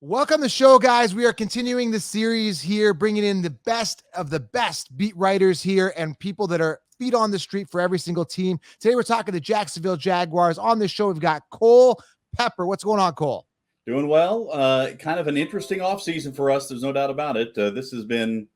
Welcome to the show, guys. We are continuing the series here, bringing in the best of the best beat writers here and people that are feet on the street for every single team. Today, we're talking the Jacksonville Jaguars. On this show, we've got Cole Pepper. What's going on, Cole? Doing well. Kind of an interesting offseason for us. There's no doubt about it. This has been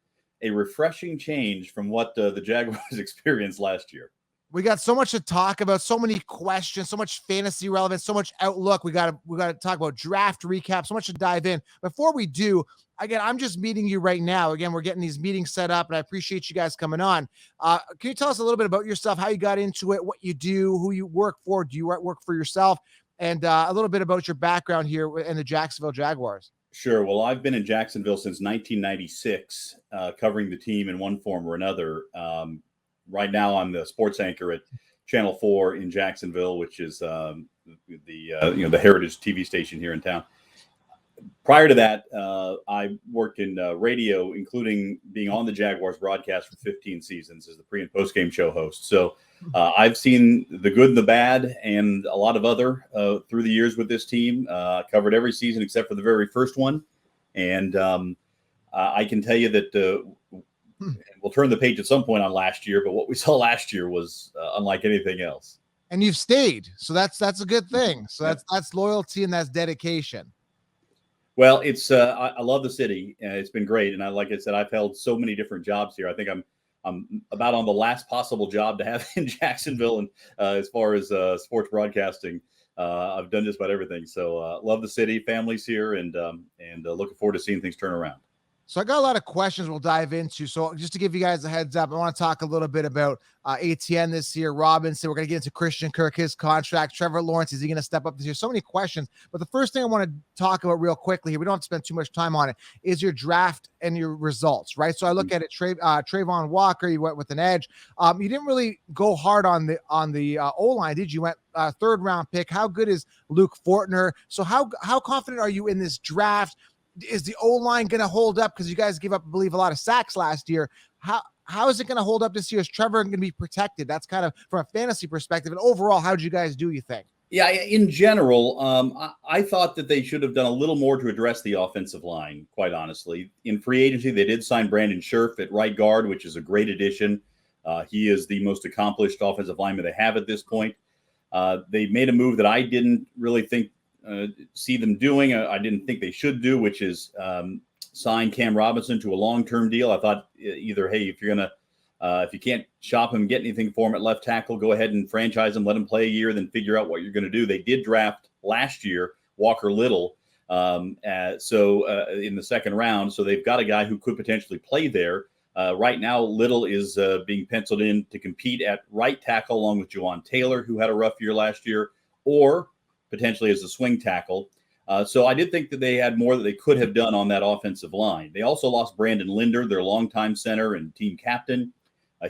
a refreshing change from what the Jaguars experienced last year. We got so much to talk about, so many questions, so much fantasy relevance, so much outlook. We got to talk about draft recap, so much to dive in. Before we do, again, I'm just meeting you right now. Again, we're getting these meetings set up, and I appreciate you guys coming on. Can you tell us a little bit about yourself, how you got into it, what you do, who you work for? Do you work for yourself? And a little bit about your background here in the Jacksonville Jaguars. Sure. Well, I've been in Jacksonville since 1996, covering the team in one form or another. Right now, I'm the sports anchor at Channel 4 in Jacksonville, which is the Heritage TV station here in town. Prior to that, I worked in radio, including being on the Jaguars broadcast for 15 seasons as the pre- and post-game show host. So I've seen the good and the bad and a lot of other through the years with this team. Covered every season except for the very first one. And I can tell you that we'll turn the page at some point on last year, but what we saw last year was unlike anything else. And you've stayed, so that's a good thing. So that's loyalty and that's dedication. Well, it's I love the city. It's been great, and like I said, I've held so many different jobs here. I think I'm about on the last possible job to have in Jacksonville, and as far as sports broadcasting, I've done just about everything. So love the city, families here, and looking forward to seeing things turn around. So I got a lot of questions we'll dive into. So just to give you guys a heads up, I want to talk a little bit about Etienne this year, Robinson. We're going to get into Christian Kirk, his contract. Trevor Lawrence, is he going to step up this year? So many questions. But the first thing I want to talk about real quickly here, we don't have to spend too much time on it, is your draft and your results, right? So I look at it, Trayvon Walker, you went with an edge. You didn't really go hard on the O-line, did you? You went third round pick. How good is Luke Fortner? So how confident are you in this draft? Is the O-line going to hold up? Because you guys gave up, I believe, a lot of sacks last year. How is it going to hold up this year? Is Trevor going to be protected? That's kind of from a fantasy perspective. And overall, how did you guys do, you think? Yeah, in general, I thought that they should have done a little more to address the offensive line, quite honestly. In free agency, they did sign Brandon Scherf at right guard, which is a great addition. He is the most accomplished offensive lineman they have at this point. They made a move that I didn't really think see them doing. I didn't think they should do, which is sign Cam Robinson to a long-term deal. I thought either, hey, if you can't shop him, get anything for him at left tackle, go ahead and franchise him, let him play a year, then figure out what you're going to do. They did draft last year Walker Little, in the second round, so they've got a guy who could potentially play there. Right now, Little is being penciled in to compete at right tackle along with Juwan Taylor, who had a rough year last year, or potentially as a swing tackle. So I did think that they had more that they could have done on that offensive line. They also lost Brandon Linder, their longtime center and team captain.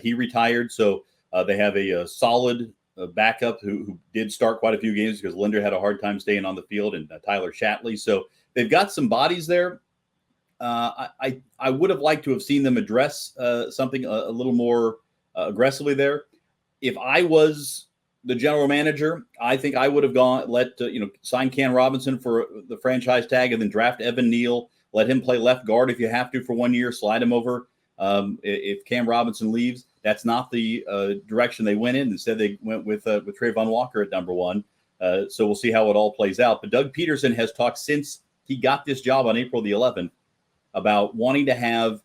He retired. So they have a solid backup who did start quite a few games because Linder had a hard time staying on the field, and Tyler Shatley. So they've got some bodies there. I would have liked to have seen them address something a little more aggressively there. If I was the general manager, I think I would have sign Cam Robinson for the franchise tag and then draft Evan Neal, let him play left guard if you have to for 1 year, slide him over. If Cam Robinson leaves, that's not the direction they went in. Instead, they went with Trayvon Walker at number one. So we'll see how it all plays out. But Doug Peterson has talked since he got this job on April the 11th about wanting to have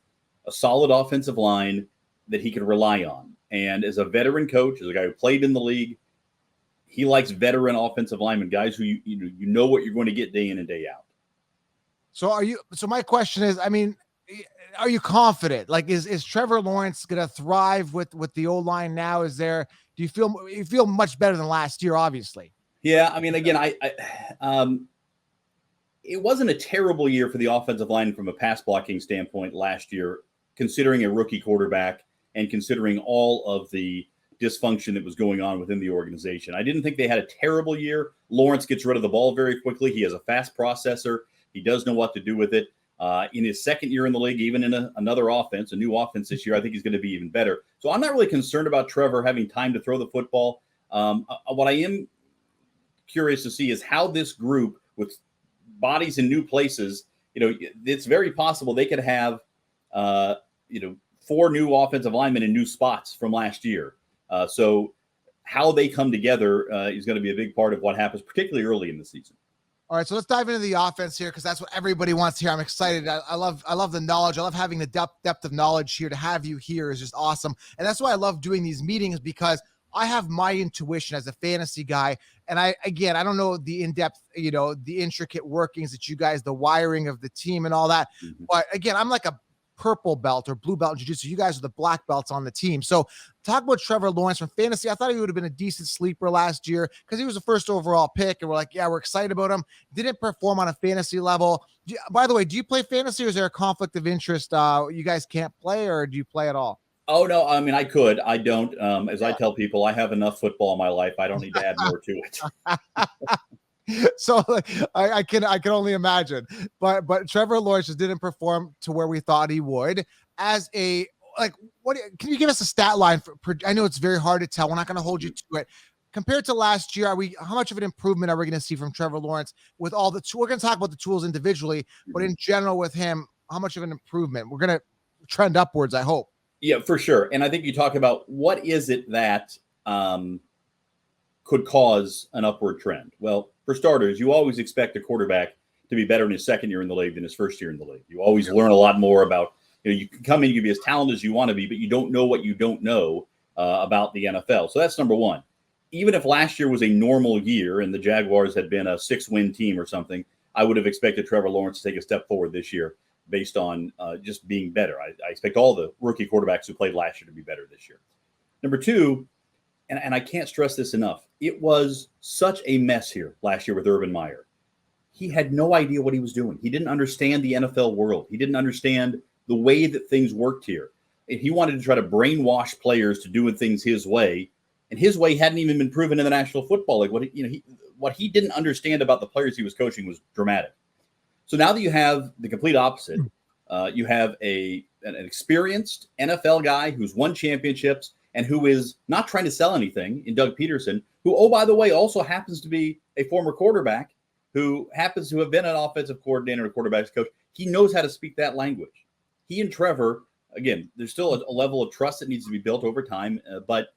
a solid offensive line that he could rely on. And as a veteran coach, as a guy who played in the league, he likes veteran offensive linemen, guys who you know what you're going to get day in and day out. So my question is, I mean, are you confident? Like, is Trevor Lawrence going to thrive with the O-line now? Do you feel much better than last year, obviously? Yeah. I mean, again, it wasn't a terrible year for the offensive line from a pass blocking standpoint last year, considering a rookie quarterback and considering all of the dysfunction that was going on within the organization. I didn't think they had a terrible year. Lawrence gets rid of the ball very quickly. He has a fast processor. He does know what to do with it. In his second year in the league, even in another offense, a new offense this year, I think he's going to be even better. So I'm not really concerned about Trevor having time to throw the football. What I am curious to see is how this group, with bodies in new places, it's very possible they could have, 4 new offensive linemen in new spots from last year. So how they come together is going to be a big part of what happens, particularly early in the season. All right, so let's dive into the offense here because that's what everybody wants to hear. I'm excited. I love the knowledge. I love having the depth of knowledge here. To have you here is just awesome, and that's why I love doing these meetings because I have my intuition as a fantasy guy, and I don't know the in-depth, the intricate workings that you guys, the wiring of the team and all that. Mm-hmm. But again, I'm like a purple belt or blue belt in jiu-jitsu. You guys are the black belts on the team. So talk about Trevor Lawrence from fantasy. I thought he would have been a decent sleeper last year because he was the first overall pick. And we're like, yeah, we're excited about him. Didn't perform on a fantasy level. By the way, do you play fantasy or is there a conflict of interest? You guys can't play or do you play at all? Oh, no. I mean, I could. I don't. I tell people, I have enough football in my life. I don't need to add more to it. So I can only imagine, but Trevor Lawrence just didn't perform to where we thought he would. As a can you give us a stat line I know it's very hard to tell. We're not going to hold you to it. Compared to last year, how much of an improvement are we going to see from Trevor Lawrence with all the we're going to talk about the tools individually, but in general with him, how much of an improvement? We're going to trend upwards, I hope. Yeah, for sure. And I think you talk about what is it that could cause an upward trend. Well, for starters, you always expect a quarterback to be better in his second year in the league than his first year in the league. You always learn a lot more about, you can come in, you can be as talented as you want to be, but you don't know what you don't know about the NFL. So that's number one. Even if last year was a normal year and the Jaguars had been a 6-win team or something, I would have expected Trevor Lawrence to take a step forward this year based on just being better. I expect all the rookie quarterbacks who played last year to be better this year. Number two, and I can't stress this enough, it was such a mess here last year with Urban Meyer. He had no idea what he was doing. He didn't understand the NFL world. He didn't understand the way that things worked here. He wanted to try to brainwash players to doing things his way, and his way hadn't even been proven in the National Football League. What he didn't understand about the players he was coaching was dramatic. So now that you have the complete opposite, you have an experienced NFL guy who's won championships and who is not trying to sell anything in Doug Peterson, who, oh, by the way, also happens to be a former quarterback who happens to have been an offensive coordinator and a quarterback's coach. He knows how to speak that language. He and Trevor, again, there's still a level of trust that needs to be built over time, but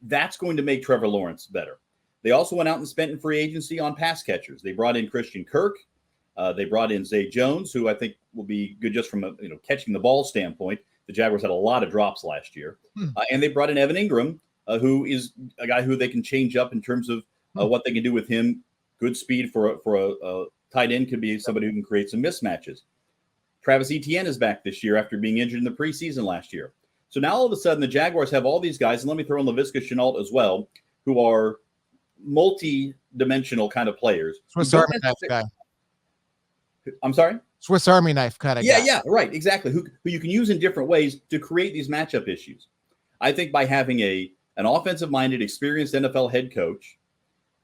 that's going to make Trevor Lawrence better. They also went out and spent in free agency on pass catchers. They brought in Christian Kirk. They brought in Zay Jones, who I think will be good just from a catching the ball standpoint. The Jaguars had a lot of drops last year. And they brought in Evan Ingram, who is a guy who they can change up in terms of what they can do with him. Good speed for a tight end could be somebody who can create some mismatches. Travis Etienne is back this year after being injured in the preseason last year. So now all of a sudden the Jaguars have all these guys, and let me throw in Laviska Shenault as well, who are multi-dimensional kind of players. Swiss Army knife guy. I'm sorry? Swiss Army knife kind of guy. Yeah, right, exactly. Who you can use in different ways to create these matchup issues. I think by having an offensive-minded, experienced NFL head coach,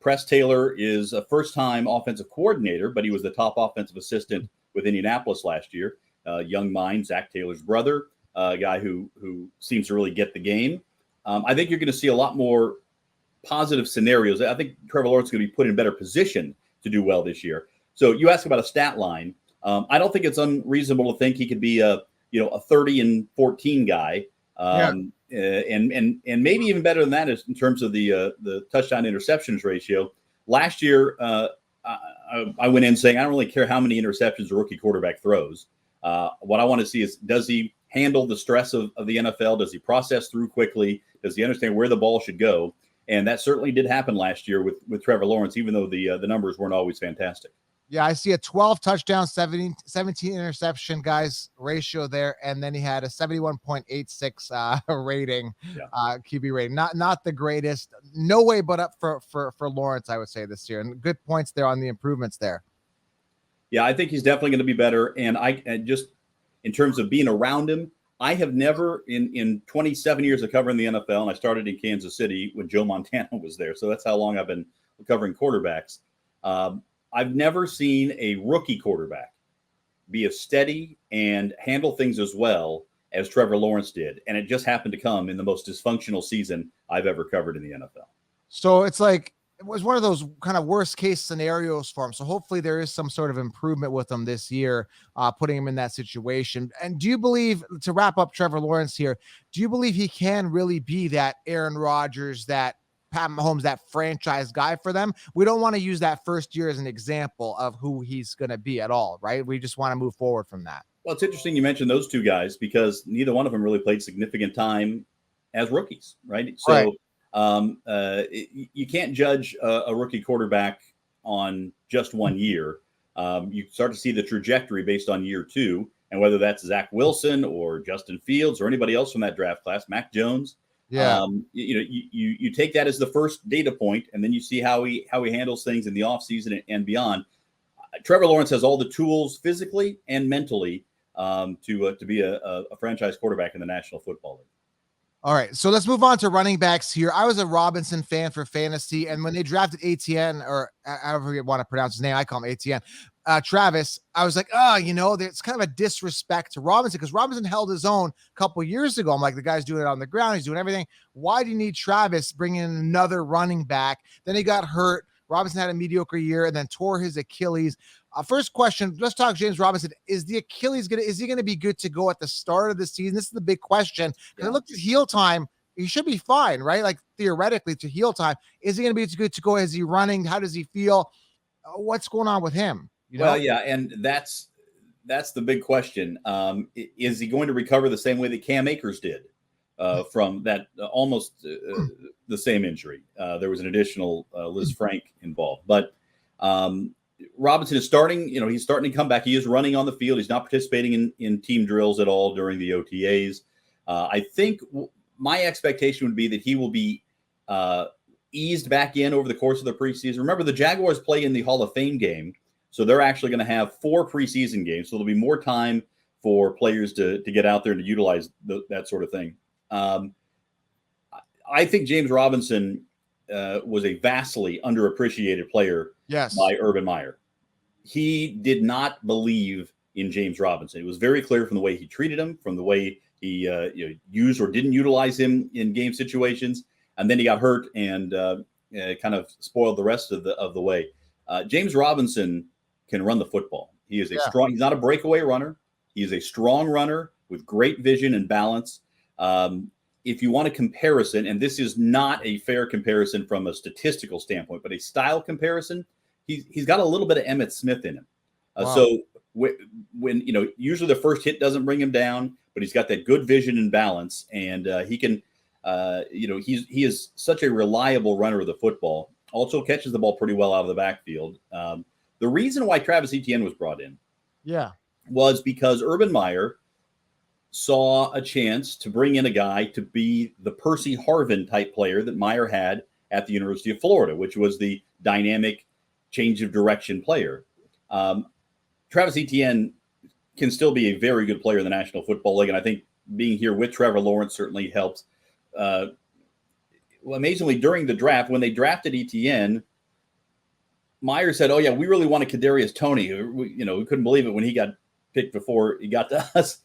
Press Taylor is a first-time offensive coordinator, but he was the top offensive assistant with Indianapolis last year. Young mind, Zach Taylor's brother, a guy who seems to really get the game. I think you're going to see a lot more positive scenarios. I think Trevor Lawrence is going to be put in a better position to do well this year. So you ask about a stat line. I don't think it's unreasonable to think he could be a 30-14 guy. And maybe even better than that is in terms of the touchdown interceptions ratio. Last year, I went in saying I don't really care how many interceptions a rookie quarterback throws. What I want to see is, does he handle the stress of the NFL? Does he process through quickly? Does he understand where the ball should go? And that certainly did happen last year with Trevor Lawrence, even though the numbers weren't always fantastic. Yeah, I see a 12 touchdown, 17 interception guys ratio there, and then he had a 71.86 rating, QB rating. Not the greatest. No way but up for Lawrence, I would say, this year. And good points there on the improvements there. Yeah, I think he's definitely going to be better. And just in terms of being around him, I have never in 27 years of covering the NFL, and I started in Kansas City when Joe Montana was there. So that's how long I've been covering quarterbacks. I've never seen a rookie quarterback be as steady and handle things as well as Trevor Lawrence did. And it just happened to come in the most dysfunctional season I've ever covered in the NFL. So it's like it was one of those kind of worst case scenarios for him. So hopefully there is some sort of improvement with him this year, putting him in that situation. And do you believe, to wrap up Trevor Lawrence here, do you believe he can really be that Aaron Rodgers, that Pat Mahomes, that franchise guy for them? We don't want to use that first year as an example of who he's going to be at all, right? We just want to move forward from that. Well, it's interesting you mentioned those two guys because neither one of them really played significant time as rookies, right? Right. So you can't judge a rookie quarterback on just 1 year. You start to see the trajectory based on year two, and whether that's Zach Wilson or Justin Fields or anybody else from that draft class, Mac Jones. Yeah. You take that as the first data point, and then you see how he handles things in the offseason and beyond. Trevor Lawrence has all the tools physically and mentally to be a franchise quarterback in the National Football League. All right, so let's move on to running backs here. I was a Robinson fan for fantasy, and when they drafted Etienne, or however you want to pronounce his name, I call him Etienne, Travis, I was like, it's kind of a disrespect to Robinson because Robinson held his own a couple years ago. I'm like, the guy's doing it on the ground. He's doing everything. Why do you need Travis bringing in another running back? Then he got hurt. Robinson had a mediocre year and then tore his Achilles. First question, let's talk James Robinson. Is the Achilles is he going to be good to go at the start of the season? This is the big question. Because I looked at heel time, he should be fine, right? Like theoretically to heel time. Is he going to be good to go? Is he running? How does he feel? What's going on with him? Well, yeah, and that's the big question. Is he going to recover the same way that Cam Akers did from that almost the same injury? There was an additional Liz Frank involved, but Robinson is starting. He's starting to come back. He is running on the field. He's not participating in team drills at all during the OTAs. I think my expectation would be that he will be eased back in over the course of the preseason. Remember, the Jaguars play in the Hall of Fame game. So they're actually going to have 4 preseason games. So there'll be more time for players to get out there and to utilize that sort of thing. I think James Robinson was a vastly underappreciated player by Urban Meyer. He did not believe in James Robinson. It was very clear from the way he treated him, from the way he used or didn't utilize him in game situations. And then he got hurt and kind of spoiled the rest of the way. James Robinson can run the football. He is he's not a breakaway runner. He is a strong runner with great vision and balance. If you want a comparison, and this is not a fair comparison from a statistical standpoint, but a style comparison, he's got a little bit of Emmitt Smith in him. So when usually the first hit doesn't bring him down, but he's got that good vision and balance, and he can, he is such a reliable runner of the football. Also catches the ball pretty well out of the backfield. The reason why Travis Etienne was brought in, was because Urban Meyer saw a chance to bring in a guy to be the Percy Harvin type player that Meyer had at the University of Florida, which was the dynamic change of direction player. Travis Etienne can still be a very good player in the National Football League, and I think being here with Trevor Lawrence certainly helps. Amazingly, during the draft, when they drafted Etienne, Meyer said, "Oh yeah, we really wanted Kadarius Toney. We couldn't believe it when he got picked before he got to us."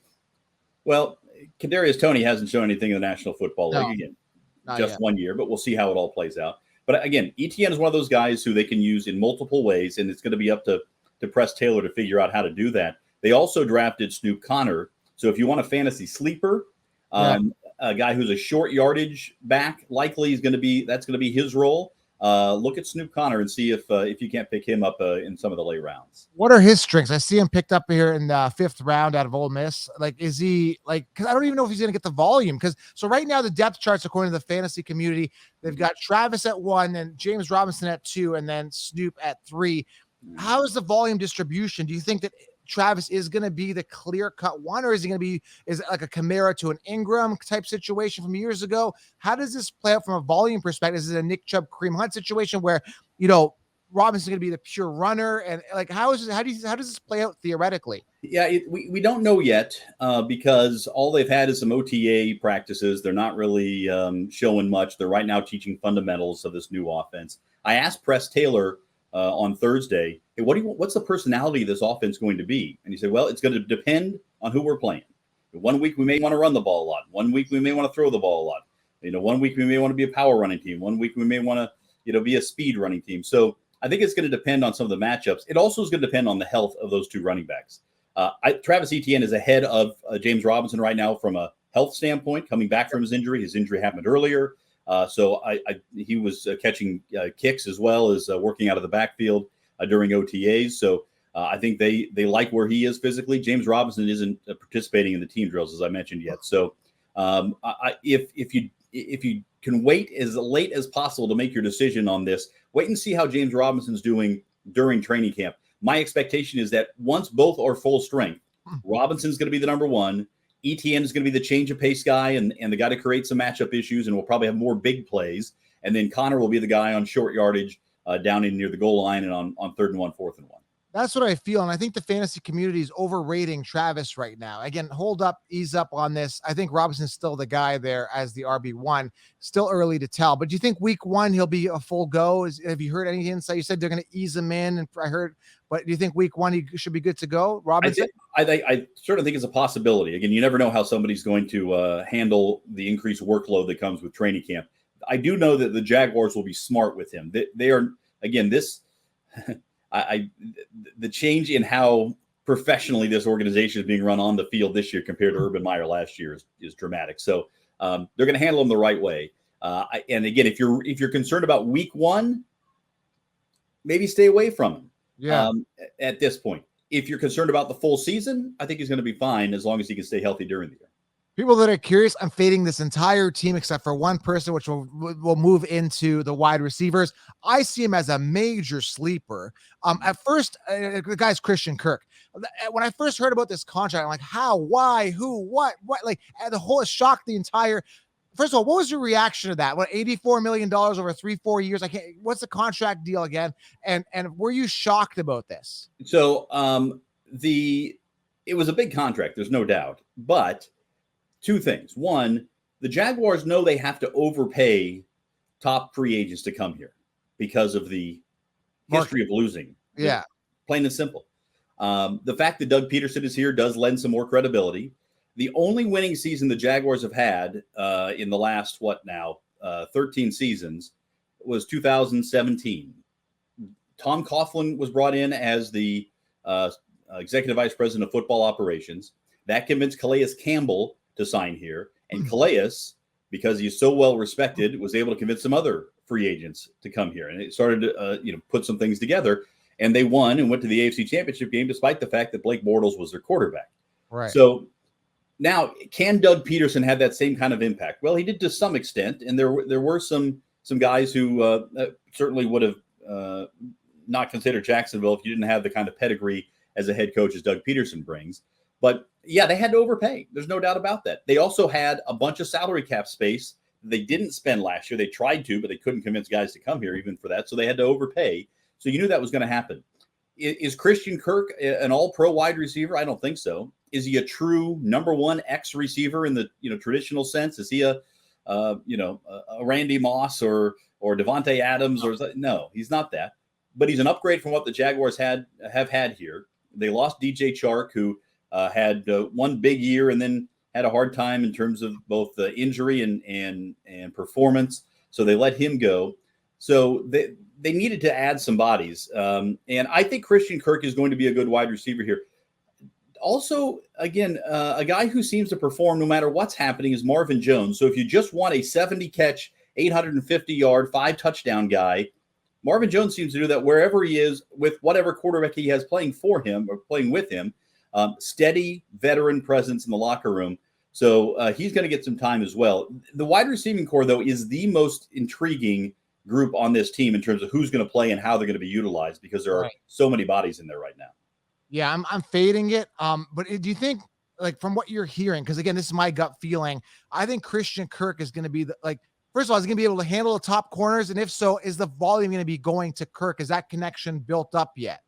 Well, Kadarius Toney hasn't shown anything in the National Football League again, just 1 year, but we'll see how it all plays out. But again, Etienne is one of those guys who they can use in multiple ways, and it's going to be up to Press Taylor to figure out how to do that. They also drafted Snoop Connor. So if you want a fantasy sleeper, a guy who's a short yardage back, likely that's going to be his role. Look at Snoop Connor and see if you can't pick him up in some of the late rounds. What are his strengths? I see him picked up here in the 5th round out of Ole Miss. Like, is he because I don't even know if he's going to get the volume. So right now the depth charts, according to the fantasy community, they've got Travis at 1, and James Robinson at 2, and then Snoop at 3. How is the volume distribution? Do you think that Travis is going to be the clear-cut one, or is it like a Kamara to an Ingram type situation from years ago? How does this play out from a volume perspective? Is it a Nick Chubb, Kareem Hunt situation where, Robinson's going to be the pure runner? And how does this play out theoretically? Yeah, we don't know yet because all they've had is some OTA practices. They're not really showing much. They're right now teaching fundamentals of this new offense. I asked Press Taylor on Thursday, "Hey, what's the personality of this offense going to be?" And he said, "Well, it's going to depend on who we're playing. 1 week we may want to run the ball a lot. 1 week we may want to throw the ball a lot. 1 week we may want to be a power running team. 1 week we may want to, be a speed running team. So I think it's going to depend on some of the matchups. It also is going to depend on the health of those two running backs. Travis Etienne is ahead of James Robinson right now from a health standpoint, coming back from his injury. His injury happened earlier. So he was catching kicks as well as working out of the backfield during OTAs. So I think they like where he is physically. James Robinson isn't participating in the team drills, as I mentioned yet. So if you can wait as late as possible to make your decision on this, wait and see how James Robinson's doing during training camp. My expectation is that once both are full strength, Robinson's going to be the number one. Etienne is going to be the change of pace guy and the guy to create some matchup issues, and will probably have more big plays. And then Connor will be the guy on short yardage down in near the goal line and on 3rd and 1, 4th and 1. That's what I feel. And I think the fantasy community is overrating Travis right now. Again, ease up on this. I think Robinson's still the guy there as the RB1. Still early to tell. But do you think week 1 he'll be a full go? Have you heard any insight? You said they're going to ease him in, and I heard, but do you think week 1 he should be good to go, Robinson? I certainly think it's a possibility. Again, you never know how somebody's going to handle the increased workload that comes with training camp. I do know that the Jaguars will be smart with him. They are, again, this the change in how professionally this organization is being run on the field this year compared to Urban Meyer last year is dramatic. So they're going to handle him the right way. And again, if you're concerned about week 1, maybe stay away from him. Yeah. At this point, if you're concerned about the full season, I think he's going to be fine as long as he can stay healthy during the year. People that are curious, I'm fading this entire team except for one person, which will move into the wide receivers. I see him as a major sleeper. At first, the guy's Christian Kirk. When I first heard about this contract, I'm like, how, why, who, what? Like, the whole shocked the entire. First of all, what was your reaction to that? What, $84 million over 3-4 years? What's the contract deal again? And were you shocked about this? So it was a big contract, there's no doubt, but two things. One, the Jaguars know they have to overpay top free agents to come here because of the history of losing. Yeah. Plain and simple. The fact that Doug Peterson is here does lend some more credibility. The only winning season the Jaguars have had in the last, 13 seasons was 2017. Tom Coughlin was brought in as the executive vice president of football operations. That convinced Calais Campbell to sign here. And Calais, because he's so well respected, was able to convince some other free agents to come here. And it started to put some things together. And they won and went to the AFC Championship game despite the fact that Blake Bortles was their quarterback. Right. So now, can Doug Peterson have that same kind of impact? Well, he did to some extent. And there were some guys who certainly would have not considered Jacksonville if you didn't have the kind of pedigree as a head coach as Doug Peterson brings. But yeah, they had to overpay. There's no doubt about that. They also had a bunch of salary cap space they didn't spend last year. They tried to, but they couldn't convince guys to come here even for that. So they had to overpay. So you knew that was going to happen. Is Christian Kirk an all-pro wide receiver? I don't think so. Is he a true number one X receiver in the traditional sense? Is he a Randy Moss or Devontae Adams? No, he's not that. But he's an upgrade from what the Jaguars have had here. They lost DJ Chark, who had one big year and then had a hard time in terms of both the injury and performance. So they let him go. So they needed to add some bodies. And I think Christian Kirk is going to be a good wide receiver here. Also, again, a guy who seems to perform no matter what's happening is Marvin Jones. So if you just want a 70-catch, 850-yard, 5-touchdown guy, Marvin Jones seems to do that wherever he is with whatever quarterback he has playing for him or playing with him. Steady veteran presence in the locker room. So he's going to get some time as well. The wide receiving core, though, is the most intriguing group on this team in terms of who's going to play and how they're going to be utilized because there are so many bodies in there right now. Yeah, I'm fading it. But do you think, like, from what you're hearing, because again, this is my gut feeling, I think Christian Kirk is going to be first of all, is he going to be able to handle the top corners? And if so, is the volume going to be going to Kirk? Is that connection built up yet?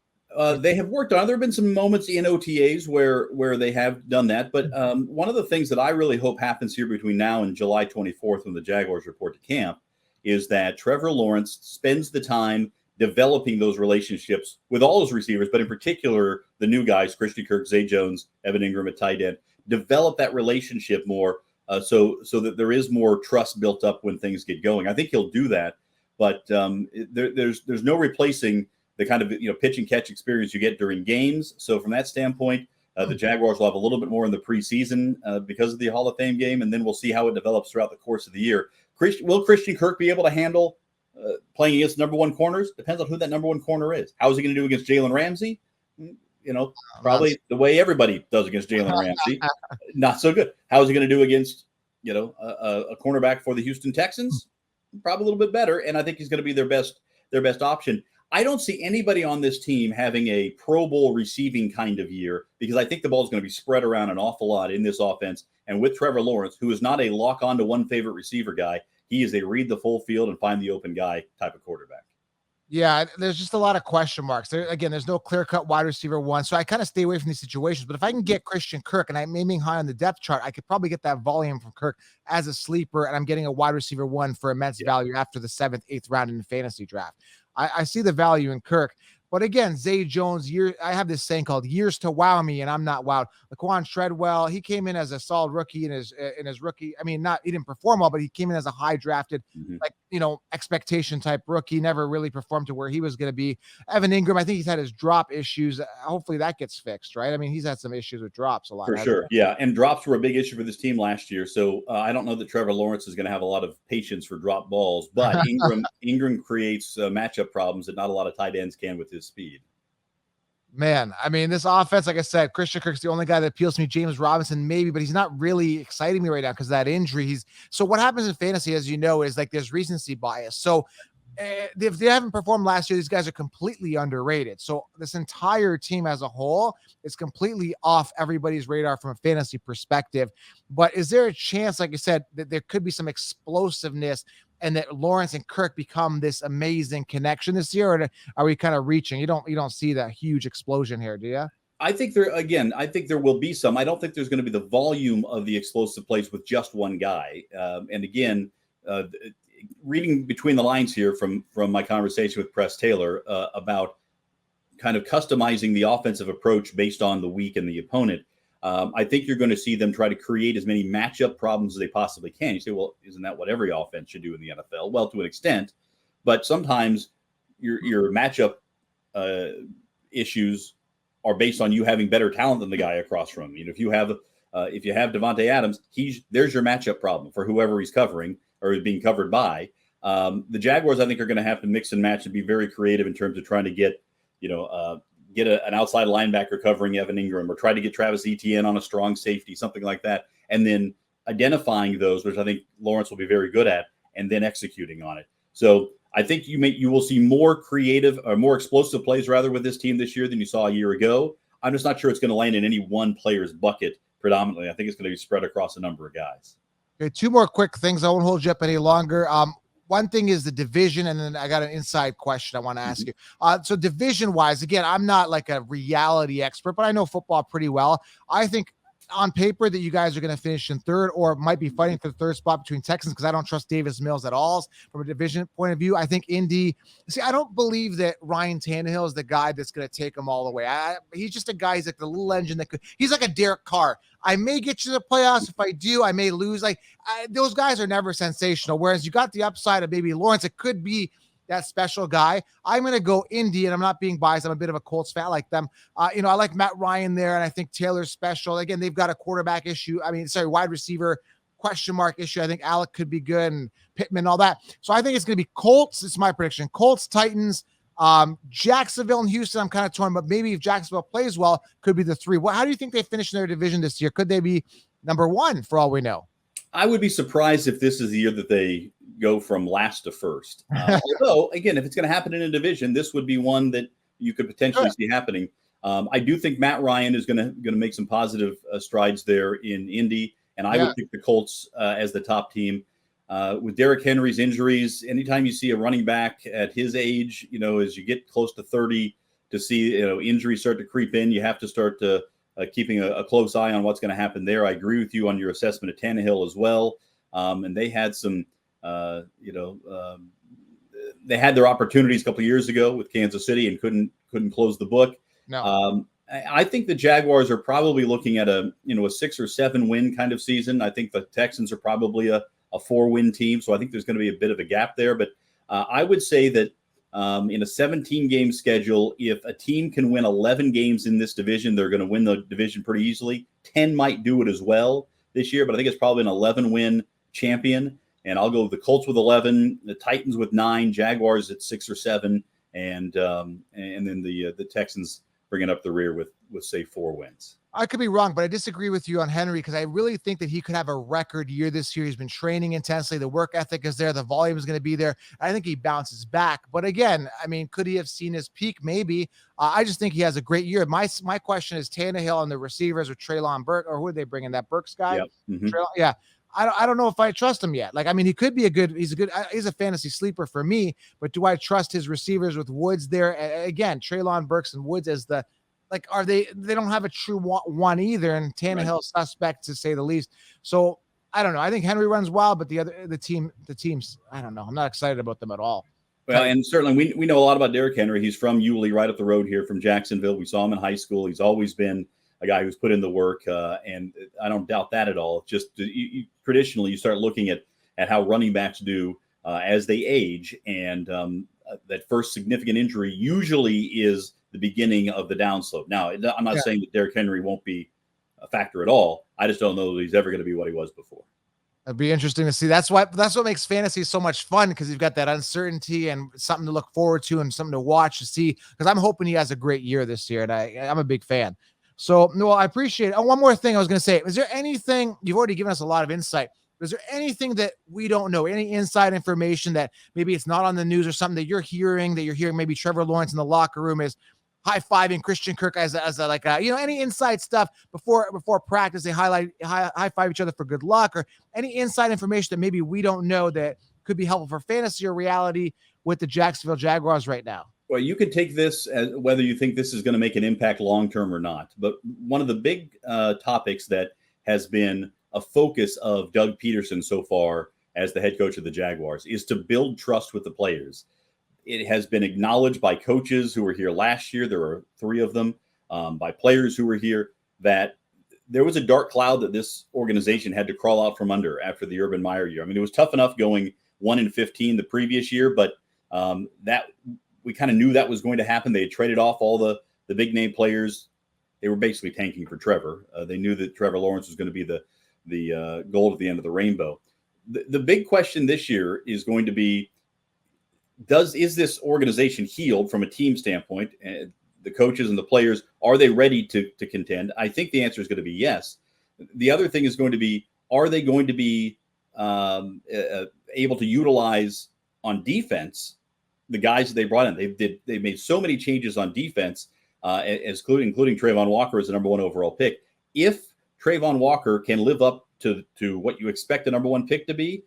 They have worked on it. There have been some moments in OTAs where they have done that. But one of the things that I really hope happens here between now and July 24th when the Jaguars report to camp is that Trevor Lawrence spends the time developing those relationships with all his receivers, but in particular, the new guys, Christian Kirk, Zay Jones, Evan Ingram at tight end, develop that relationship more so that there is more trust built up when things get going. I think he'll do that. but there's no replacing the kind of pitch and catch experience you get during games. So from that standpoint, the Jaguars will have a little bit more in the preseason because of the Hall of Fame game, and then we'll see how it develops throughout the course of the year. Will Christian Kirk be able to handle playing against number one corners? Depends on who that number one corner is. How is he going to do against Jalen Ramsey? Probably the way everybody does against Jalen Ramsey. Not so good. How is he going to do against a cornerback for the Houston Texans? Probably a little bit better, and I think he's going to be their best option. I don't see anybody on this team having a Pro Bowl receiving kind of year, because I think the ball is going to be spread around an awful lot in this offense. And with Trevor Lawrence, who is not a lock on to one favorite receiver guy, he is a read the full field and find the open guy type of quarterback. Yeah, there's just a lot of question marks. There's no clear-cut wide receiver one, so I kind of stay away from these situations. But if I can get Christian Kirk, and I'm aiming high on the depth chart, I could probably get that volume from Kirk as a sleeper, and I'm getting a wide receiver one for immense value after the 7th, 8th round in the fantasy draft. I see the value in Kirk. But again, Zay Jones, I have this saying called years to wow me, and I'm not wowed. Laquan Treadwell, he came in as a solid rookie in his rookie. I mean, he didn't perform well, but he came in as a high drafted, expectation type rookie. Never really performed to where he was going to be. Evan Ingram, I think he's had his drop issues. Hopefully that gets fixed, right? I mean, he's had some issues with drops a lot. For sure, yeah. And drops were a big issue for this team last year. So I don't know that Trevor Lawrence is going to have a lot of patience for drop balls, but Ingram creates matchup problems that not a lot of tight ends can with his speed. Man, I mean, this offense, like I said, Christian Kirk's the only guy that appeals to me. James Robinson, maybe, but he's not really exciting me right now because of that injury. So what happens in fantasy, as you know, is like there's recency bias. So if they haven't performed last year, these guys are completely underrated. So this entire team as a whole is completely off everybody's radar from a fantasy perspective. But is there a chance, like I said, that there could be some explosiveness and that Lawrence and Kirk become this amazing connection this year? Or are we kind of reaching? You don't see that huge explosion here, do you? I think there will be some. I don't think there's going to be the volume of the explosive plays with just one guy. And again, reading between the lines here from my conversation with Press Taylor about kind of customizing the offensive approach based on the week and the opponent, I think you're going to see them try to create as many matchup problems as they possibly can. You say, well, isn't that what every offense should do in the NFL? Well, to an extent, but sometimes your matchup issues are based on you having better talent than the guy across from you. If you have Devontae Adams, there's your matchup problem for whoever he's covering or is being covered by. The Jaguars, I think, are going to have to mix and match and be very creative in terms of trying to get an outside linebacker covering Evan Ingram, or try to get Travis Etienne on a strong safety, something like that, and then identifying those, which I think Lawrence will be very good at, and then executing on it. So I think you will see more creative or more explosive plays rather with this team this year than you saw a year ago. I'm just not sure it's going to land in any one player's bucket predominantly. I think it's going to be spread across a number of guys. Okay, 2 more quick things. I won't hold you up any longer. One thing is the division, and then I got an inside question I want to ask you. So division-wise, again, I'm not like a reality expert, but I know football pretty well. I think on paper that you guys are going to finish in 3rd, or might be fighting for the 3rd spot between Texans, because I don't trust Davis Mills at all from a division point of view. I think Indy. See, I don't believe that Ryan Tannehill is the guy that's going to take them all the way. He's just a guy. He's like the little engine that he's like a Derek Carr. I may get you to the playoffs. If I do, I may lose. Those guys are never sensational. Whereas you got the upside of maybe Lawrence. It could be that special guy. I'm going to go Indy, and I'm not being biased. I'm a bit of a Colts fan like them. I like Matt Ryan there, and I think Taylor's special. Again, they've got a quarterback issue. Wide receiver question mark issue. I think Alec could be good, and Pittman, all that. So I think it's going to be Colts. It's my prediction. Colts, Titans, Jacksonville and Houston. I'm kind of torn, but maybe if Jacksonville plays well, could be the 3. How do you think they finish in their division this year? Could they be number 1 for all we know? I would be surprised if this is the year that they go from last to first. Although, again, if it's going to happen in a division, this would be one that you could potentially see happening. I do think Matt Ryan is going to make some positive strides there in Indy, and I would pick the Colts as the top team. With Derrick Henry's injuries, anytime you see a running back at his age, as you get close to 30, to see injuries start to creep in, you have to start to keeping a close eye on what's going to happen there. I agree with you on your assessment of Tannehill as well. And they had some, they had their opportunities a couple of years ago with Kansas City and couldn't close the book. No. I think the Jaguars are probably looking at a 6 or 7 win kind of season. I think the Texans are probably a 4-win team. So I think there's going to be a bit of a gap there, but I would say that in a 17-game schedule, if a team can win 11 games in this division, they're going to win the division pretty easily. 10 might do it as well this year, but I think it's probably an 11-win champion. And I'll go with the Colts with 11, the Titans with 9, Jaguars at 6 or 7, and then the Texans bringing up the rear with say 4 wins. I could be wrong, but I disagree with you on Henry because I really think that he could have a record year this year. He's been training intensely. The work ethic is there. The volume is going to be there. I think he bounces back. But again, I mean, could he have seen his peak? Maybe. I just think he has a great year. My question is Tannehill and the receivers or Treylon Burke, or who are they bringing? That Burks guy? Yep. Mm-hmm. Yeah. I don't know if I trust him yet. Like, I mean, he's a fantasy sleeper for me, but do I trust his receivers with Woods there? Again, Treylon Burks and Woods as the, like, they don't have a true one either, and Tannehill suspect to say the least. So I don't know. I think Henry runs wild, but the teams, I don't know. I'm not excited about them at all. Well, and certainly we know a lot about Derrick Henry. He's from Yulee, right up the road here from Jacksonville. We saw him in high school. He's always been a guy who's put in the work, and I don't doubt that at all. Just traditionally, you start looking at how running backs do as they age, and that first significant injury usually is the beginning of the downslope. Now, I'm not saying that Derrick Henry won't be a factor at all. I just don't know that he's ever going to be what he was before. It'd be interesting to see. That's what makes fantasy so much fun, because you've got that uncertainty and something to look forward to and something to watch to see. Because I'm hoping he has a great year this year, and I'm a big fan. So, Noel, I appreciate it. Oh, one more thing I was going to say. Is there anything, you've already given us a lot of insight, is there anything that we don't know, any inside information that maybe it's not on the news or something that you're hearing maybe Trevor Lawrence in the locker room is high-fiving Christian Kirk as any inside stuff before practice, they high-five each other for good luck, or any inside information that maybe we don't know that could be helpful for fantasy or reality with the Jacksonville Jaguars right now? Well, you could take this as whether you think this is going to make an impact long-term or not. But one of the big topics that has been a focus of Doug Peterson so far as the head coach of the Jaguars is to build trust with the players. It has been acknowledged by coaches who were here last year. There are 3 of them, by players who were here, that there was a dark cloud that this organization had to crawl out from under after the Urban Meyer year. I mean, it was tough enough going 1-15 the previous year, but that we kind of knew that was going to happen. They had traded off all the big name players. They were basically tanking for Trevor. They knew that Trevor Lawrence was going to be the gold at the end of the rainbow. The big question this year is going to be, is this organization healed from a team standpoint? The coaches and the players, are they ready to contend? I think the answer is going to be yes. The other thing is going to be, are they going to be able to utilize on defense the guys that they brought in? They made so many changes on defense, including Trayvon Walker as the number 1 overall pick. If Trayvon Walker can live up to what you expect the number 1 pick to be,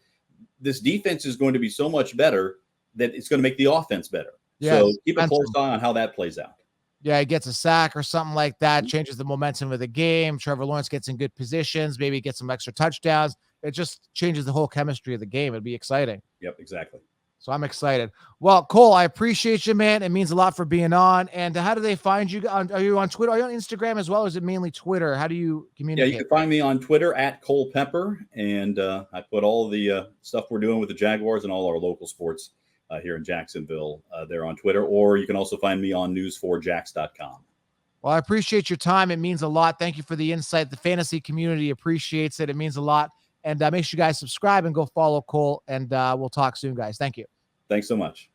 this defense is going to be so much better that it's going to make the offense better. Yes, so keep a close eye on how that plays out. Yeah, he gets a sack or something like that, changes the momentum of the game. Trevor Lawrence gets in good positions, maybe gets some extra touchdowns. It just changes the whole chemistry of the game. It'd be exciting. Yep, exactly. So I'm excited. Well, Cole, I appreciate you, man. It means a lot for being on. And how do they find you? Are you on Twitter? Are you on Instagram as well? Or is it mainly Twitter? How do you communicate? Yeah, you can find me on Twitter at Cole Pepper. And I put all the stuff we're doing with the Jaguars and all our local sports here in Jacksonville there on Twitter. Or you can also find me on news4jax.com. Well, I appreciate your time. It means a lot. Thank you for the insight. The fantasy community appreciates it. It means a lot. And make sure you guys subscribe and go follow Cole. And we'll talk soon, guys. Thank you. Thanks so much.